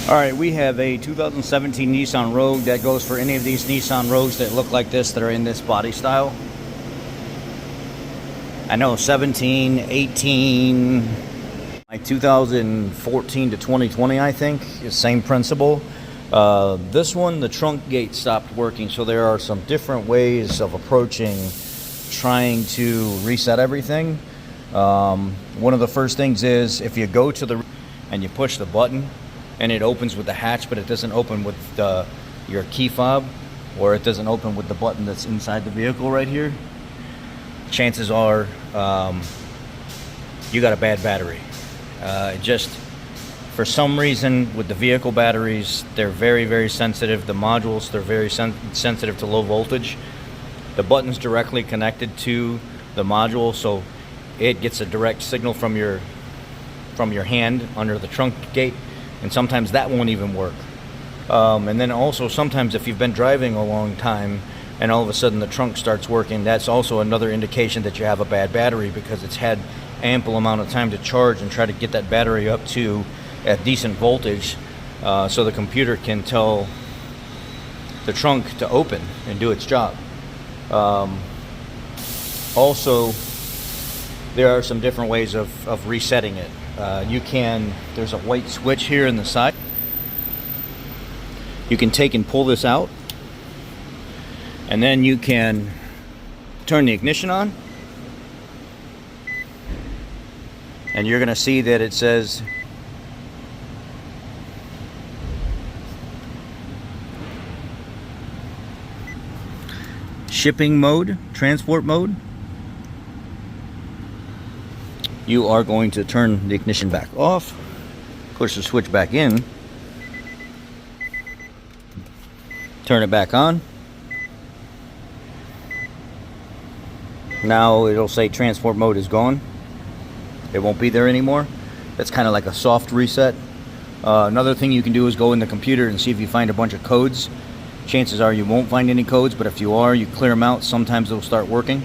All right, we have a 2017 Nissan Rogue that goes for any of these Nissan Rogues that look like this, that are in this body style. I know 17, 18, like 2014 to 2020, I think, is same principle. This one, the trunk gate stopped working, so there are some different ways of approaching trying to reset everything. One of the first things is if you go to the and you push the button and it opens with the hatch, but it doesn't open with your key fob, or it doesn't open with the button that's inside the vehicle right here, chances are you got a bad battery. Just for some reason with the vehicle batteries, they're very, very sensitive. The modules, they're very sensitive to low voltage. The button's directly connected to the module, so it gets a direct signal from your hand under the trunk gate, and sometimes that won't even work. And then also sometimes if you've been driving a long time and all of a sudden the trunk starts working, that's also another indication that you have a bad battery, because it's had ample amount of time to charge and try to get that battery up to a decent voltage, so the computer can tell the trunk to open and do its job. Also, there are some different ways of resetting it. There's a white switch here in the side. You can take and pull this out, and then you can turn the ignition on, and you're gonna see that it says shipping mode, transport mode. You are going to turn the ignition back off, push the switch back in, turn it back on. Now it'll say transport mode is gone. It won't be there anymore. That's kind of like a soft reset. Another thing you can do is go in the computer and see if you find a bunch of codes. Chances are you won't find any codes, but if you are, you clear them out. Sometimes they'll start working.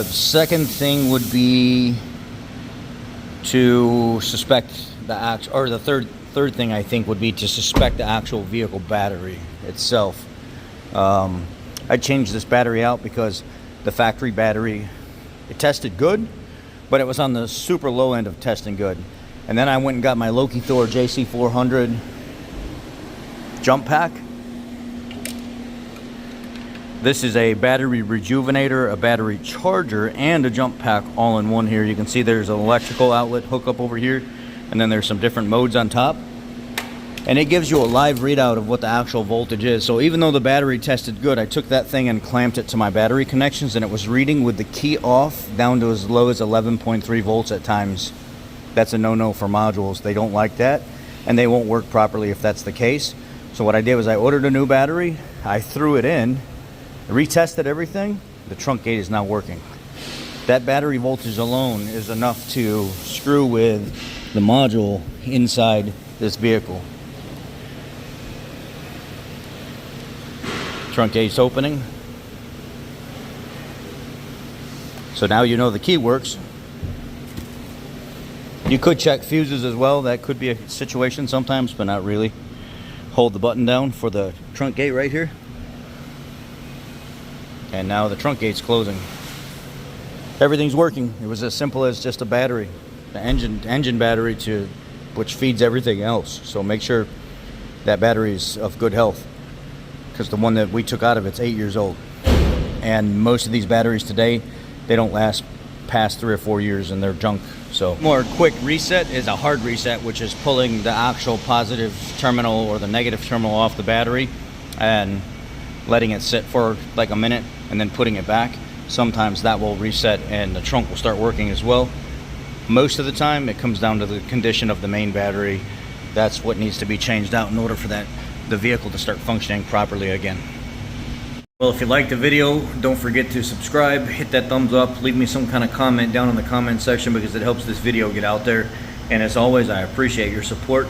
Second thing would be to suspect the third thing I think would be to suspect the actual vehicle battery itself. I changed this battery out because the factory battery, it tested good, but it was on the super low end of testing good. And then I went and got my Loki Thor JC400 jump pack. This is a battery rejuvenator, a battery charger, and a jump pack all in one here. You can see there's an electrical outlet hookup over here, and then there's some different modes on top. And it gives you a live readout of what the actual voltage is. So even though the battery tested good, I took that thing and clamped it to my battery connections, and it was reading with the key off down to as low as 11.3 volts at times. That's a no-no for modules. They don't like that, and they won't work properly if that's the case. So what I did was I ordered a new battery, I threw it in, retested everything. The trunk gate is now working. That battery voltage alone is enough to screw with the module inside this vehicle. Trunk gate's opening. So now you know the key works. You could check fuses as well. That could be a situation sometimes, but not really. Hold the button down for the trunk gate right here. And now the trunk gate's closing. Everything's working. It was as simple as just a battery, the engine battery, which feeds everything else. So make sure that battery is of good health, because the one that we took out of it's 8 years old. And most of these batteries today, they don't last past 3 or 4 years, and they're junk. So more quick reset is a hard reset, which is pulling the actual positive terminal or the negative terminal off the battery and letting it sit for like a minute and then putting it back. Sometimes that will reset and the trunk will start working as well. Most of the time it comes down to the condition of the main battery. That's what needs to be changed out in order for the vehicle to start functioning properly again. Well, if you liked the video, don't forget to subscribe, hit that thumbs up, leave me some kind of comment down in the comment section, because it helps this video get out there. And as always, I appreciate your support.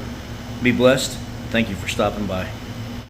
Be blessed. Thank you for stopping by.